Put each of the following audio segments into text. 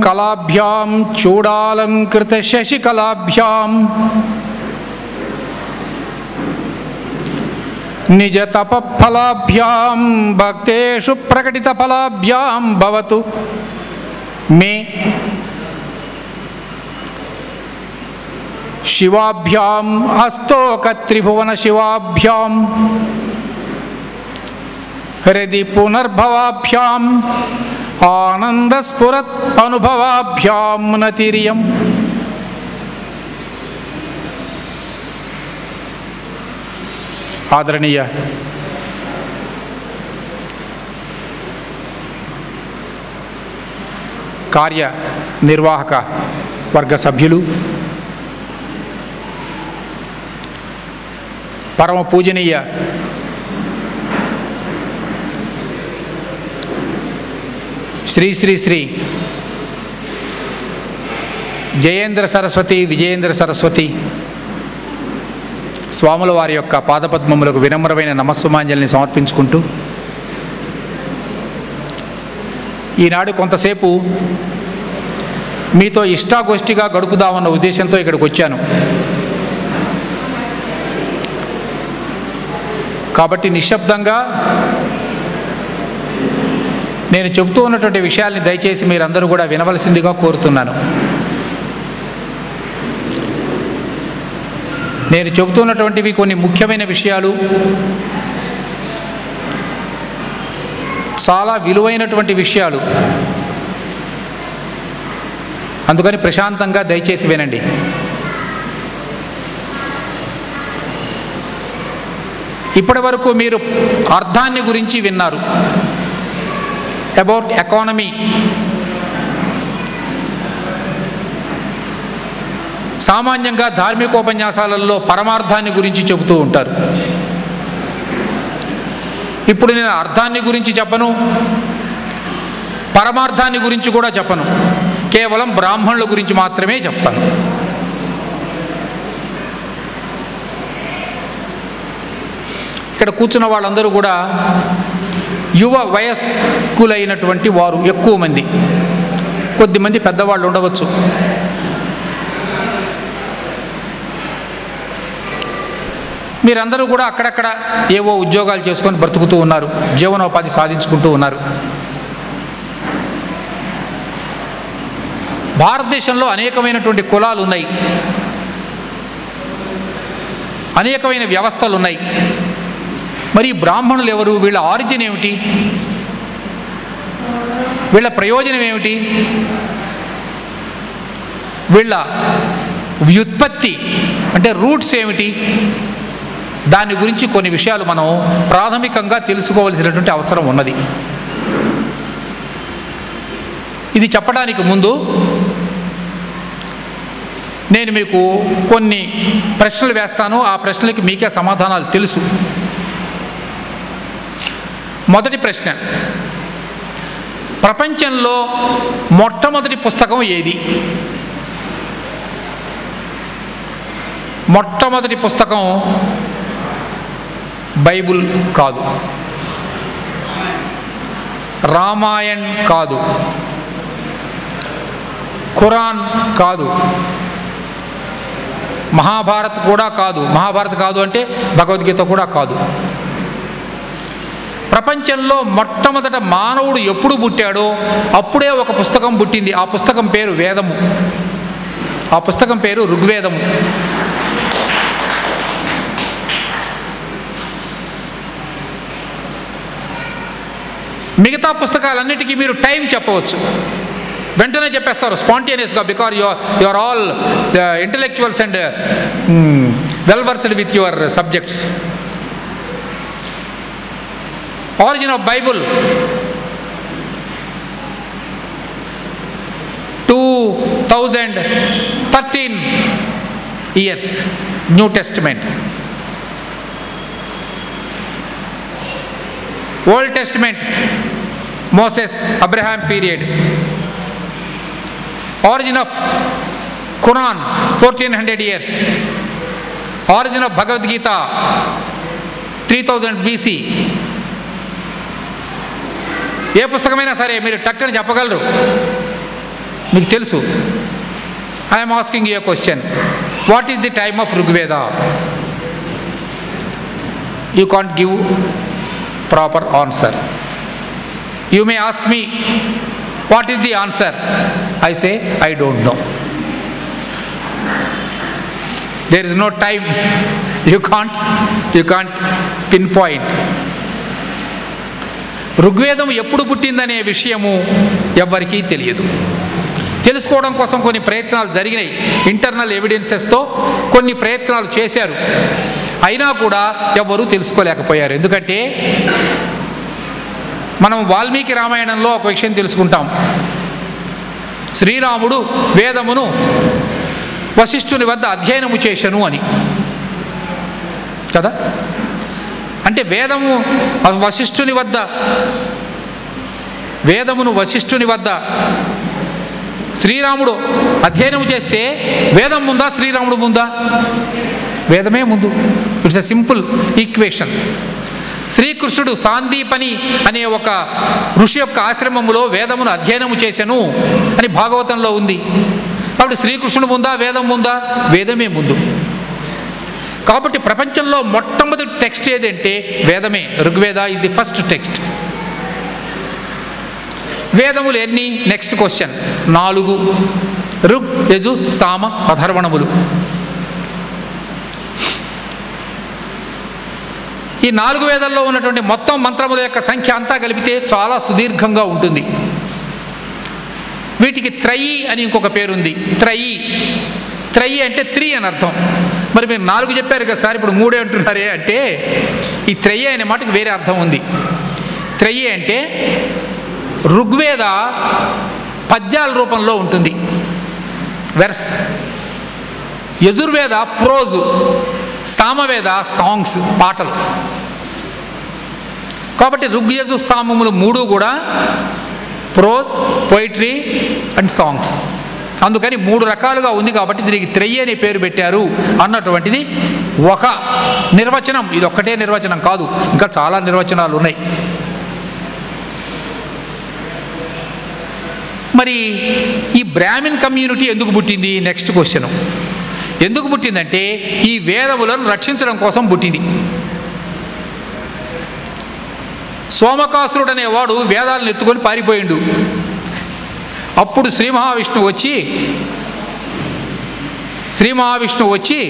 కళాభ్యాం చూడాలంకృత శశికళాభ్యాం నిజ తపఫలాభ్యాం భక్తేషు ప్రకటిత ఫలాభ్యాం భవతు మే శివాభ్యాం హస్తోక త్రిభువన శివాభ్యాం హృది పునర్భవాభ్యాం ఆనందస్ఫురత్ అనుభవాభ్యాం నతిరియం. ఆదరణీయ కార్యనిర్వాహక వర్గ సభ్యులు, పరమ పూజనీయ శ్రీ శ్రీ శ్రీ జయేంద్ర సరస్వతి విజయేంద్ర సరస్వతి స్వాముల వారి యొక్క పాదపద్మములకు వినమ్రమైన నమస్సుమాంజలిని సమర్పించుకుంటూ ఈనాడు కొంతసేపు మీతో ఇష్టాగోష్ఠిగా గడుపుదామన్న ఉద్దేశంతో ఇక్కడికి వచ్చాను. కాబట్టి నిశ్శబ్దంగా నేను చెబుతూ ఉన్నటువంటి విషయాల్ని దయచేసి మీరందరూ కూడా వినవలసిందిగా కోరుతున్నాను. నేను చెబుతున్నటువంటివి కొన్ని ముఖ్యమైన విషయాలు, చాలా విలువైనటువంటి విషయాలు. అందుకని ప్రశాంతంగా దయచేసి వినండి. ఇప్పటి వరకు మీరు అర్థాన్ని గురించి విన్నారు, అబౌట్ ఎకానమీ. సామాన్యంగా ధార్మికోపన్యాసాలలో పరమార్థాన్ని గురించి చెబుతూ ఉంటారు. ఇప్పుడు నేను అర్థాన్ని గురించి చెప్పను, పరమార్థాన్ని గురించి కూడా చెప్పను, కేవలం బ్రాహ్మణుల గురించి మాత్రమే చెప్తాను. ఇక్కడ కూర్చున్న వాళ్ళందరూ కూడా యువ వయస్కులైనటువంటి వారు ఎక్కువ మంది, కొద్దిమంది పెద్దవాళ్ళు ఉండవచ్చు. మీరందరూ కూడా అక్కడక్కడ ఏవో ఉద్యోగాలు చేసుకొని బ్రతుకుతూ ఉన్నారు, జీవనోపాధి సాధించుకుంటూ ఉన్నారు. భారతదేశంలో అనేకమైనటువంటి కులాలు ఉన్నాయి, అనేకమైన వ్యవస్థలు ఉన్నాయి. మరి బ్రాహ్మణులు ఎవరు? వీళ్ళ ఆరిజిన్ ఏమిటి? వీళ్ళ ప్రయోజనం ఏమిటి? వీళ్ళ వ్యుత్పత్తి అంటే రూట్స్ ఏమిటి? దాని గురించి కొన్ని విషయాలు మనం ప్రాథమికంగా తెలుసుకోవలసినటువంటి అవసరం ఉన్నది. ఇది చెప్పడానికి ముందు నేను మీకు కొన్ని ప్రశ్నలు వేస్తాను. ఆ ప్రశ్నలకి మీకే సమాధానాలు తెలుసు. మొదటి ప్రశ్న, ప్రపంచంలో మొట్టమొదటి పుస్తకం ఏది? మొట్టమొదటి పుస్తకం బైబుల్ కాదు, రామాయణ్ కాదు, ఖురాన్ కాదు, మహాభారత్ కూడా కాదు. మహాభారత్ కాదు అంటే భగవద్గీత కూడా కాదు. ప్రపంచంలో మొట్టమొదట మానవుడు ఎప్పుడు పుట్టాడో అప్పుడే ఒక పుస్తకం పుట్టింది. ఆ పుస్తకం పేరు వేదము. ఆ పుస్తకం పేరు ఋగ్వేదము. మిగతా పుస్తకాలన్నిటికీ మీరు టైం చెప్పవచ్చు, వెంటనే చెప్పేస్తారు స్పాంటేనియస్గా, because you are all intellectuals and well versed with your subjects. Origin of Bible 2013 years. New Testament. Old Testament Moses, Abraham period. Origin of Quran 1400 years. Origin of Bhagavad Gita 3000 BC. ఏ పుస్తకమైనా సరే మీరు టక్కని చెప్పగలరు. మీకు తెలుసు. I'm asking you a question, what is the time of Rigveda? You can't give proper answer. You may ask me, what is the answer? I say I don't know. There is no time. You can't pinpoint. ఋగ్వేదం ఎప్పుడు పుట్టిందనే విషయము ఎవ్వరికీ తెలియదు. తెలుసుకోవడం కోసం కొన్ని ప్రయత్నాలు జరిగినాయి. ఇంటర్నల్ ఎవిడెన్సెస్తో కొన్ని ప్రయత్నాలు చేశారు. అయినా కూడా ఎవ్వరూ తెలుసుకోలేకపోయారు. ఎందుకంటే మనం వాల్మీకి రామాయణంలో ఒక విషయం తెలుసుకుంటాం. శ్రీరాముడు వేదమును వశిష్ఠుని వద్ద అధ్యయనము చేశను అని కదా. అంటే వేదమును వశిష్ఠుని వద్ద శ్రీరాముడు అధ్యయనం చేస్తే వేదం ముందా, శ్రీరాముడు ముందా? వేదమే ముందు. It's a simple equation. శ్రీకృష్ణుడు సాందీపని అనే ఒక ఋషి యొక్క ఆశ్రమములో వేదమును అధ్యయనము చేశాను అని భాగవతంలో ఉంది. కాబట్టి శ్రీకృష్ణుడు ముందా, వేదం ముందా? వేదమే ముందు. కాబట్టి ప్రపంచంలో మొట్టమొదటి టెక్స్ట్ ఏదంటే వేదమే. Rigveda is the first text. వేదములు ఎన్ని? Next question. 4. ఋగ్, యజు, సామ, అథర్వణములు. ఈ 4 వేదాల్లో ఉన్నటువంటి మొత్తం మంత్రముల యొక్క సంఖ్య అంతా కలిపితే చాలా సుదీర్ఘంగా ఉంటుంది. వీటికి త్రయి అని ఇంకొక పేరుంది. త్రయి అంటే 3 అని అర్థం. మరి మీరు 4 చెప్పారు కదా సార్, ఇప్పుడు 3 అంటున్నారే అంటే ఈ త్రయి అనే మాటకి వేరే అర్థం ఉంది. త్రయి అంటే ఋగ్వేద పద్యాల రూపంలో ఉంటుంది, verse. Yajurveda prose, Samaveda songs, పాటలు. కాబట్టి ఋగ్యజు సామములు 3 కూడా ప్రోజ్, పోయిట్రీ అండ్ సాంగ్స్. అందుకని 3 రకాలుగా ఉంది. కాబట్టి దీనికి త్రయి అనే పేరు పెట్టారు అన్నటువంటిది ఒక నిర్వచనం. ఇది ఒక్కటే నిర్వచనం కాదు, ఇంకా చాలా నిర్వచనాలు ఉన్నాయి. మరి ఈ బ్రాహ్మిన్ కమ్యూనిటీ ఎందుకు పుట్టింది? Next question. ఎందుకు పుట్టిందంటే ఈ వేదములను రక్షించడం కోసం పుట్టింది. సోమకాసురుడు అనేవాడు వేదాలను ఎత్తుకొని పారిపోయిండు. అప్పుడు శ్రీ మహావిష్ణువు వచ్చి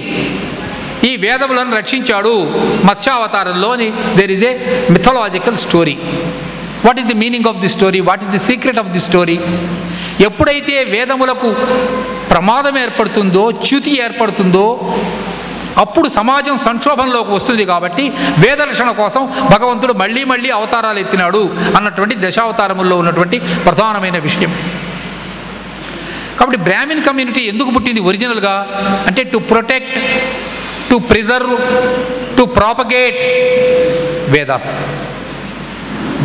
ఈ వేదములను రక్షించాడు మత్స్యావతారంలో. There is a mythological story. What is the meaning of the story? What is the secret of the story? ఎప్పుడైతే వేదములకు ప్రమాదం ఏర్పడుతుందో, చ్యుతి ఏర్పడుతుందో, అప్పుడు సమాజం సంక్షోభంలోకి వస్తుంది. కాబట్టి వేదరక్షణ కోసం భగవంతుడు మళ్ళీ మళ్ళీ అవతారాలు ఎత్తినాడు అన్నటువంటి దశావతారముల్లో ఉన్నటువంటి ప్రధానమైన విషయం. కాబట్టి బ్రాహ్మిన్ కమ్యూనిటీ ఎందుకు పుట్టింది ఒరిజినల్గా అంటే to protect, to preserve, to propagate Vedas.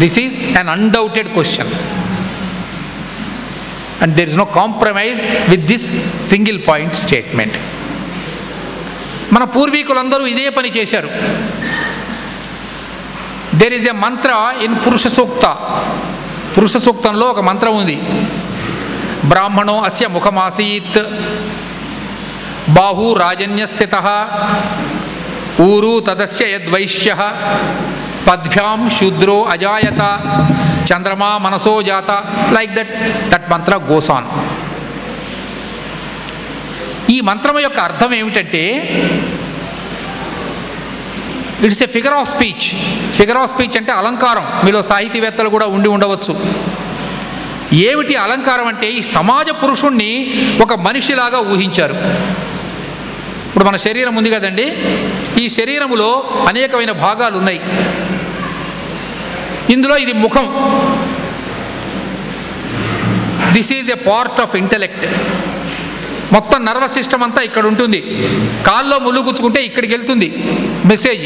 This is an undoubted question and there is no compromise with this single point statement. మన పూర్వీకులందరూ ఇదే పని చేశారు. There is a Mantra in పురుష సూక్త. పురుష సూక్తంలో ఒక మంత్రం ఉంది. బ్రాహ్మణో అస్య ముఖమాసీత్, బాహు రాజన్యస్థితః, ఊరు తదస్య యద్వైశ్యః, పద్భ్యాం శూద్రో అజాయత, చంద్రమా మనసో జాత. Like that Mantra goes on. ఈ మంత్రం యొక్క అర్థం ఏమిటంటే it's a figure of speech. Figure of speech అంటే అలంకారం. మీలో సాహితీవేత్తలు కూడా ఉండవచ్చు. ఏమిటి అలంకారం అంటే ఈ సమాజ పురుషుణ్ణి ఒక మనిషిలాగా ఊహించారు. ఇప్పుడు మన శరీరం ఉంది కదండి, ఈ శరీరములో అనేకమైన భాగాలు ఉన్నాయి. ఇందులో ఇది ముఖం. This is a part of intellect. మొత్తం నర్వస్ సిస్టమ్ అంతా ఇక్కడ ఉంటుంది. కాల్లో ముళ్ళు గుచ్చుకుంటే ఇక్కడికి వెళ్తుంది మెసేజ్.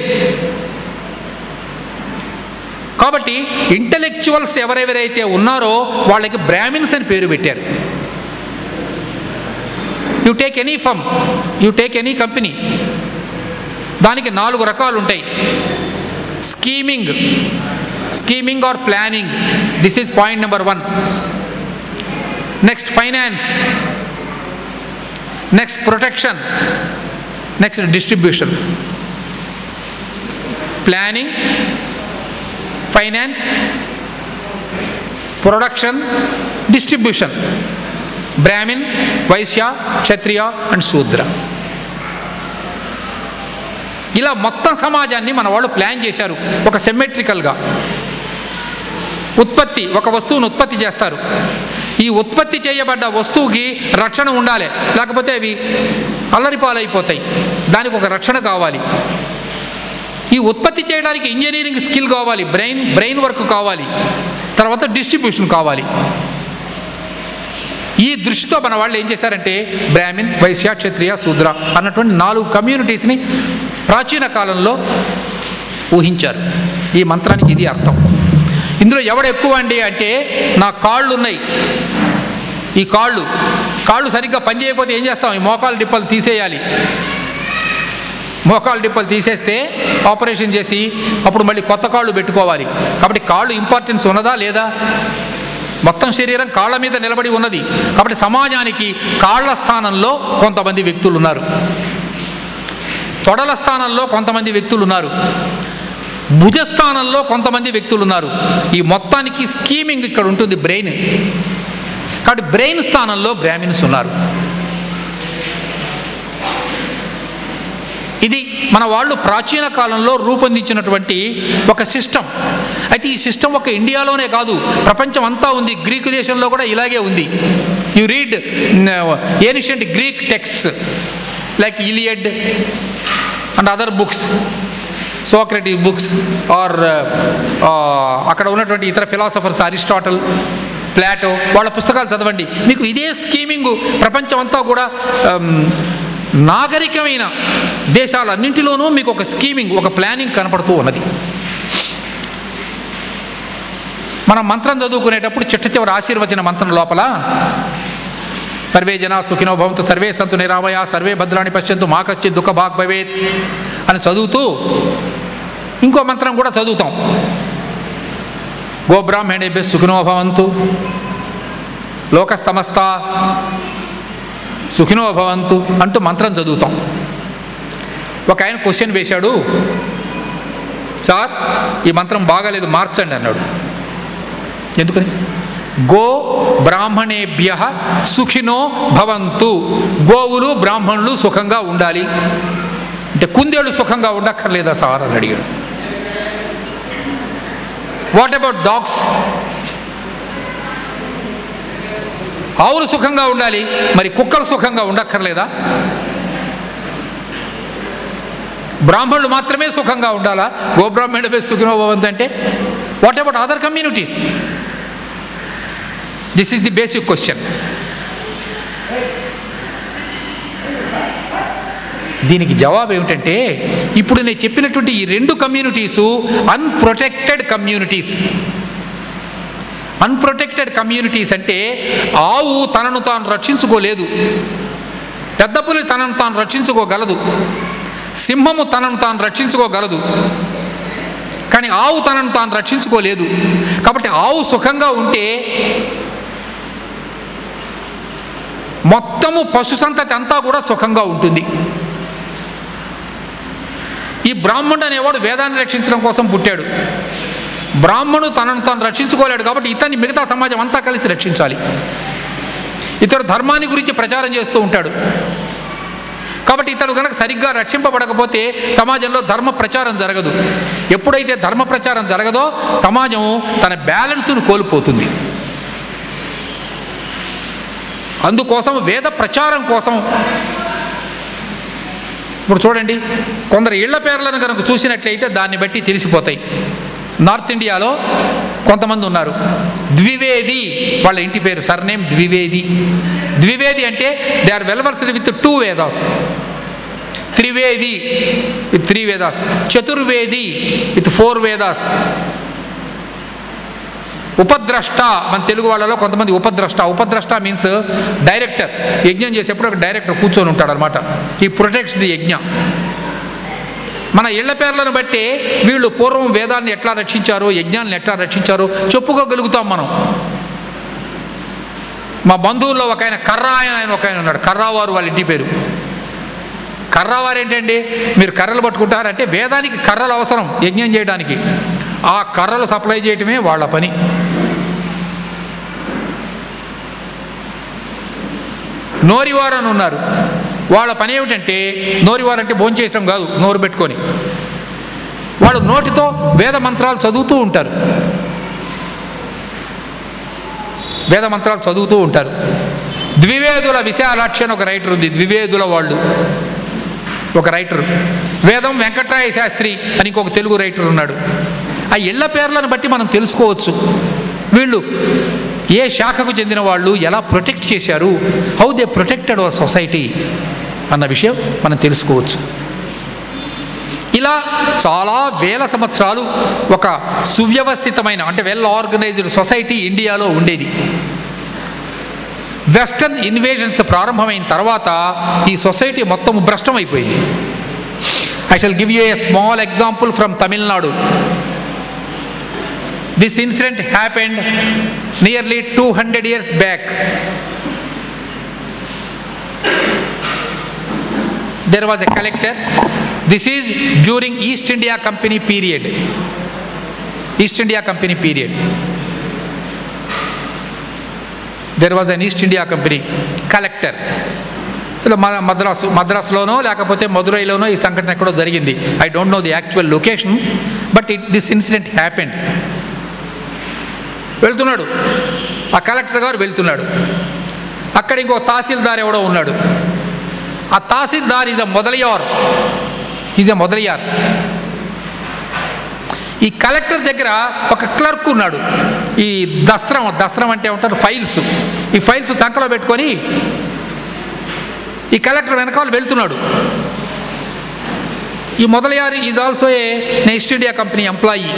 కాబట్టి ఇంటెలెక్చువల్స్ ఎవరెవరైతే ఉన్నారో వాళ్ళకి బ్రాహ్మిన్స్ అని పేరు పెట్టారు. You take any firm, you take any company, దానికి 4 రకాలు ఉంటాయి. Scheming or planning, this is point number 1. Next finance, next protection, next distribution. Planning, finance, production, distribution. Brahmin, Vaishya, Kshatriya and Shudra. ఇలా మొత్తం సమాజాన్ని మన వాళ్ళు ప్లాన్ చేశారు ఒక సిమెట్రికల్గా. ఉత్పత్తి, ఒక వస్తువును ఉత్పత్తి చేస్తారు. ఈ ఉత్పత్తి చేయబడ్డ వస్తువుకి రక్షణ ఉండాలి, లేకపోతే అవి అల్లరిపాలైపోతాయి. దానికి ఒక రక్షణ కావాలి. ఈ ఉత్పత్తి చేయడానికి ఇంజనీరింగ్ స్కిల్ కావాలి, బ్రెయిన్ వర్క్ కావాలి, తర్వాత డిస్ట్రిబ్యూషన్ కావాలి. ఈ దృష్టితో మన వాళ్ళు ఏం చేశారంటే బ్రాహ్మిన్, వైశ్య, క్షత్రియ, శూద్ర అన్నటువంటి 4 కమ్యూనిటీస్ని ప్రాచీన కాలంలో ఊహించారు. ఈ మంత్రానికి ఇది అర్థం. ఇందులో ఎవడు ఎక్కువ అండి అంటే, నా కాళ్ళు ఉన్నాయి, ఈ కాళ్ళు సరిగ్గా పనిచేయకపోతే ఏం చేస్తాం? ఈ మోకాలు డిప్పలు తీసేయాలి. మోకాలు డిప్పలు తీసేస్తే ఆపరేషన్ చేసి అప్పుడు మళ్ళీ కొత్త కాళ్ళు పెట్టుకోవాలి. కాబట్టి కాళ్ళు ఇంపార్టెన్స్ ఉన్నదా లేదా? మొత్తం శరీరం కాళ్ళ మీద నిలబడి ఉన్నది. కాబట్టి సమాజానికి కాళ్ళ స్థానంలో కొంతమంది వ్యక్తులు ఉన్నారు, తొడల స్థానంలో కొంతమంది వ్యక్తులు ఉన్నారు, భుజస్థానంలో కొంతమంది వ్యక్తులు ఉన్నారు. ఈ మొత్తానికి స్కీమింగ్ ఇక్కడ ఉంటుంది, బ్రెయిన్. కాబట్టి బ్రెయిన్ స్థానంలో బ్రాహ్మిన్స్ ఉన్నారు. ఇది మన వాళ్ళు ప్రాచీన కాలంలో రూపొందించినటువంటి ఒక సిస్టమ్. అయితే ఈ సిస్టమ్ ఒక ఇండియాలోనే కాదు, ప్రపంచం అంతా ఉంది. గ్రీకు దేశంలో కూడా ఇలాగే ఉంది. You read ancient Greek texts like Iliad and other books, Socrates books, or అక్కడ ఉన్నటువంటి ఇతర ఫిలాసఫర్స్, అరిస్టాటల్, ప్లాటో, వాళ్ళ పుస్తకాలు చదవండి. మీకు ఇదే స్కీమింగ్ ప్రపంచం అంతా కూడా నాగరికమైన దేశాలన్నింటిలోనూ మీకు ఒక స్కీమింగ్, ఒక ప్లానింగ్ కనపడుతూ ఉన్నది. మనం మంత్రం చదువుకునేటప్పుడు చిట్ట చివరి ఆశీర్వచన మంత్రం లోపల సర్వే జనా సుఖినో భవంతు, సర్వే సంతు నిరామయ, సర్వే భద్రాణి పశ్యంతు, మా కశ్చిత్ దుఃఖ భాగ్ భవేత్ అని చదువుతూ ఇంకో మంత్రం కూడా చదువుతాం. గోబ్రాహ్మణేభ్య సుఖినో భవంతు, లోక సమస్త సుఖినో భవంతు అంటూ మంత్రం చదువుతాం. ఒక ఆయన క్వశ్చన్ వేశాడు, సార్ ఈ మంత్రం బాగాలేదు, మార్చండి అన్నాడు. ఎందుకని? గో బ్రాహ్మణేభ్య సుఖినో భవంతు, గోవులు బ్రాహ్మణులు సుఖంగా ఉండాలి అంటే కుందేళ్ళు సుఖంగా ఉండక్కర్లేదా సార్ అని అడిగాడు. What about dogs? ఆవులు సుఖంగా ఉండాలి, మరి కుక్కలు సుఖంగా ఉండక్కర్లేదా? బ్రాహ్మణులు మాత్రమే సుఖంగా ఉండాలా? గోబ్రాహ్మణుడే సుఖినో భవంతు అంటే what about other communities? This is the basic question. దీనికి జవాబు ఏమిటంటే, ఇప్పుడు నేను చెప్పినటువంటి ఈ 2 communities unprotected communities. Unprotected communities అంటే ఆవు తనను తాను రక్షించుకోలేదు, పెద్ద పులి తనను తాను రక్షించుకోగలదు, సింహము తనను తాను రక్షించుకోగలదు, కానీ ఆవు తనను తాను రక్షించుకోలేదు. కాబట్టి ఆవు సుఖంగా ఉంటే మొత్తము పశు సంతతి అంతా కూడా సుఖంగా ఉంటుంది. ఈ బ్రాహ్మణుడు అనేవాడు వేదాన్ని రక్షించడం కోసం పుట్టాడు. బ్రాహ్మణుడు తనను తాను రక్షించుకోలేడు, కాబట్టి ఇతన్ని మిగతా సమాజం అంతా కలిసి రక్షించాలి. ఇతడు ధర్మాన్ని గురించి ప్రచారం చేస్తూ ఉంటాడు. కాబట్టి ఇతడు కనుక సరిగ్గా రక్షింపబడకపోతే సమాజంలో ధర్మ ప్రచారం జరగదు. ఎప్పుడైతే ధర్మ ప్రచారం జరగదో సమాజం తన బ్యాలెన్స్ను కోల్పోతుంది. అందుకోసం వేద ప్రచారం కోసం ఇప్పుడు చూడండి, కొందరు ఇళ్ల పేర్లను కనుక చూసినట్లయితే దాన్ని బట్టి తెలిసిపోతాయి. నార్త్ ఇండియాలో కొంతమంది ఉన్నారు, ద్వివేది వాళ్ళ ఇంటి పేరు, సర్నేమ్ ద్వివేది. ద్వివేది అంటే they are well versed with 2 Vedas. Trivedi with 3 Vedas. Chaturvedi with 4 Vedas. Upadrashta, మన తెలుగు వాళ్ళలో కొంతమంది ఉపద్రష్ట. Upadrasta means director. యజ్ఞం చేసేప్పుడు ఒక డైరెక్టర్ కూర్చొని ఉంటాడు అనమాట. ఈ ప్రొటెక్ట్స్ ది యజ్ఞ. మన ఇళ్ల పేర్లను బట్టి వీళ్ళు పూర్వం వేదాన్ని ఎట్లా రక్షించారో, యజ్ఞాన్ని ఎట్లా రక్షించారో చెప్పుకోగలుగుతాం మనం. మా బంధువుల్లో ఒక ఆయన కర్రా ఆయన ఒక ఆయన ఉన్నాడు, కర్రావారు వాళ్ళ ఇంటి పేరు. కర్రావారు ఏంటండి, మీరు కర్రలు పట్టుకుంటారంటే వేదానికి కర్రలు అవసరం యజ్ఞం చేయడానికి, ఆ కర్రలు సప్లై చేయటమే వాళ్ళ పని. నోరివారు అని ఉన్నారు, వాళ్ళ పని ఏమిటంటే, నోరివారు అంటే భోంచేయడం కాదు, నోరు పెట్టుకొని వాళ్ళు నోటితో వేద మంత్రాలు చదువుతూ ఉంటారు, వేద మంత్రాలు చదువుతూ ఉంటారు. ద్వివేదుల విశాలాక్షి అని ఒక రైటర్ ఉంది, ద్వివేదుల వాళ్ళు ఒక రైటర్. వేదం వెంకట్రాయ శాస్త్రి అని ఇంకొక తెలుగు రైటర్ ఉన్నాడు. ఆ ఇళ్ల పేర్లను బట్టి మనం తెలుసుకోవచ్చు వీళ్ళు ఏ శాఖకు చెందిన వాళ్ళు, ఎలా ప్రొటెక్ట్ చేశారు, how they protected our society అన్న విషయం మనం తెలుసుకోవచ్చు. ఇలా చాలా వేల సంవత్సరాలు ఒక సువ్యవస్థితమైన అంటే వెల్ ఆర్గనైజ్డ్ సొసైటీ ఇండియాలో ఉండేది. వెస్టర్న్ ఇన్వేషన్స్ ప్రారంభమైన తర్వాత ఈ సొసైటీ మొత్తం భ్రష్టమైపోయింది. I shall give you a small example from Tamil Nadu. This incident happened nearly 200 years back. There was a collector. This is during East India Company period. East India Company period. There was an East India Company collector. మద్రాసులోనో లేకపోతే మదురైలోనో ఈ సంఘటన ఎక్కడో జరిగింది. I don't know the actual location, but this incident happened. వెళ్తున్నాడు ఆ collector గారు, వెళ్తున్నాడు. అక్కడ ఇంకో తహసీల్దార్ ఎవడో ఉన్నాడు. ఆ తహసీల్దార్ ఈజ్ ఎ మొదలయార్. ఈ కలెక్టర్ దగ్గర ఒక క్లర్క్ ఉన్నాడు. ఈ దస్త్రం అంటే ఏమంటారు, ఫైల్స్. ఈ ఫైల్స్ సంకలో పెట్టుకొని ఈ కలెక్టర్ వెనకాల వెళ్తున్నాడు. ఈ Mudaliar is also a East India company employee.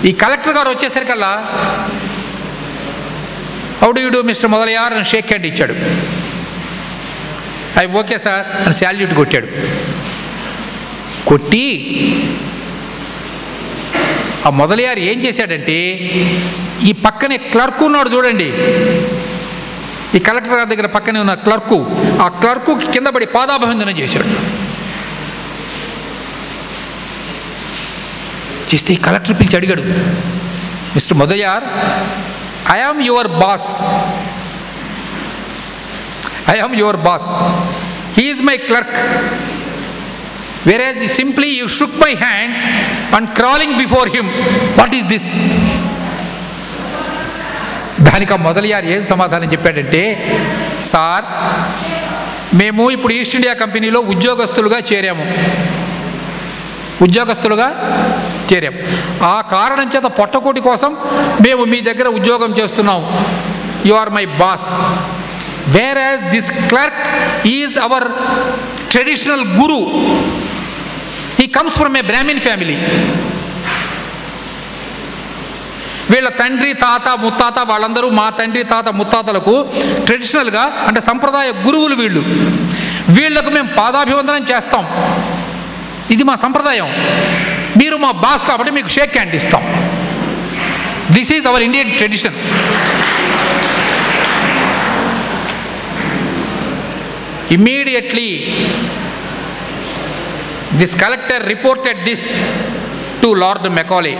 ఈ కలెక్టర్ గారు వచ్చేసరికల్లా how do you do mister Mudaliar అని షేక్ హ్యాండ్ ఇచ్చాడు. అవి ఓకే సార్ అని శాల్యూట్ కొట్టాడు. కొట్టి ఆ మొదలయారు ఏం చేశాడంటే, ఈ పక్కనే క్లర్క్ ఉన్నాడు చూడండి, ఈ కలెక్టర్ గారి దగ్గర పక్కనే ఉన్న క్లర్కు, ఆ క్లర్కు కింద పడి పాదాభివందనం చేశాడు. చేస్తే ఈ కలెక్టర్ పిలిచి అడిగాడు, mister Mudaliar, I am your boss. I am your boss. He is my clerk. Whereas simply you shook my hands and crawling before him. What is this? దానికి ఆ మొదలయార్ ఏం సమాధానం చెప్పాడంటే, సార్ మేము ఇప్పుడు ఈస్ట్ ఇండియా కంపెనీలో ఉద్యోగస్తులుగా చేరాము. ఆ కారణం చేత పొట్టకోటి కోసం మేము మీ దగ్గర ఉద్యోగం చేస్తున్నాం. You are my boss. Whereas this clerk is our traditional guru. He comes from a Brahmin family. వీళ్ళ తండ్రి తాత ముత్తాత వాళ్ళందరూ మా తండ్రి తాత ముత్తాతలకు ట్రెడిషనల్గా అంటే సంప్రదాయ గురువులు వీళ్ళు. వీళ్లకు మేము పాదాభివందనం చేస్తాం, ఇది మా సంప్రదాయం. మీరు మా బాస్ కాబట్టి మీకు షేక్ హ్యాండ్ ఇస్తాం. This is our Indian tradition. Immediately this collector reported this to Lord Macaulay.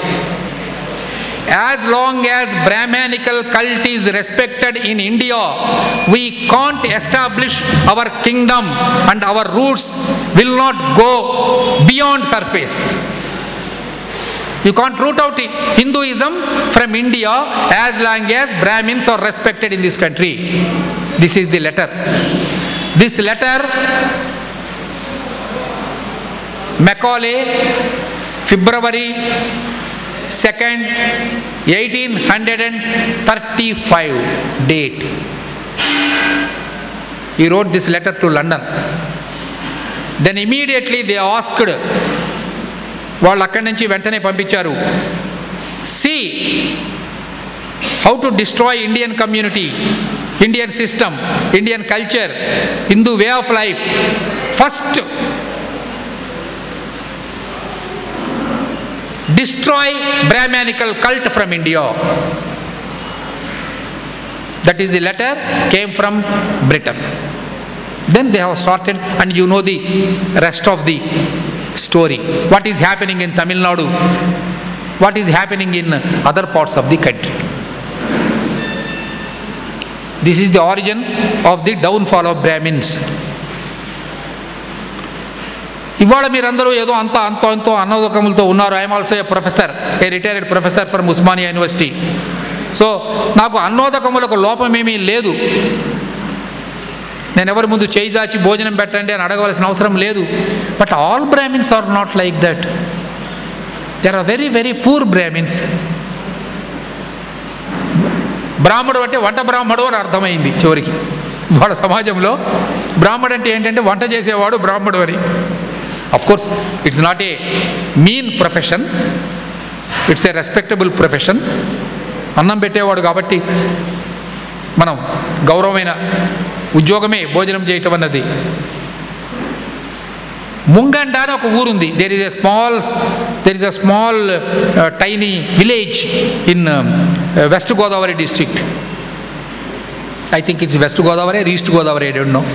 As long as Brahmanical cult is respected in India, we can't establish our kingdom and our roots will not go beyond surface. You can't root out Hinduism from India as long as Brahmins are respected in this country. This is the letter. This letter, Macaulay, February 2nd, 1835 date. He wrote this letter to London. Then immediately they asked, వాళ్ళు అక్కడి నుంచి వెంటనే పంపించారు, see how to destroy Indian community, Indian system, Indian culture, Hindu way of life. First, destroy Brahmanical cult from India. That is, the letter came from Britain. Then they have started, and you know the rest of the story. What is happening in Tamil Nadu? What is happening in other parts of the country? This is the origin of the downfall of Brahmins. ఇవాళ మీరందరూ ఏదో అంతో అన్నదకములతో ఉన్నారు. I'm also a professor, A retired professor from Osmania university. So నాకు అన్నోదకములకు లోపమేమీ లేదు. నేను ఎవరి ముందు చేయి దాచి భోజనం పెట్టండి అని అడగవలసిన అవసరం లేదు. But all brahmins are not like that. There are very very poor brahmins. బ్రాహ్మడు అంటే వంట బ్రాహ్మడు అని అర్థమైంది చివరికి వాళ్ళ సమాజంలో. బ్రాహ్మడు అంటే ఏంటంటే వంట చేసేవాడు బ్రాహ్మడు అని. Of course, it's not a mean profession. It's a respectable profession. అన్నం పెట్టేవాడు కాబట్టి మనం గౌరవమైన ఉద్యోగమే భోజనం చేయటం అన్నది. ముంగండ అని ఒక ఊరుంది. there is a small tiny village in West Godavari district. I think it's West Godavari or East Godavari, I don't know.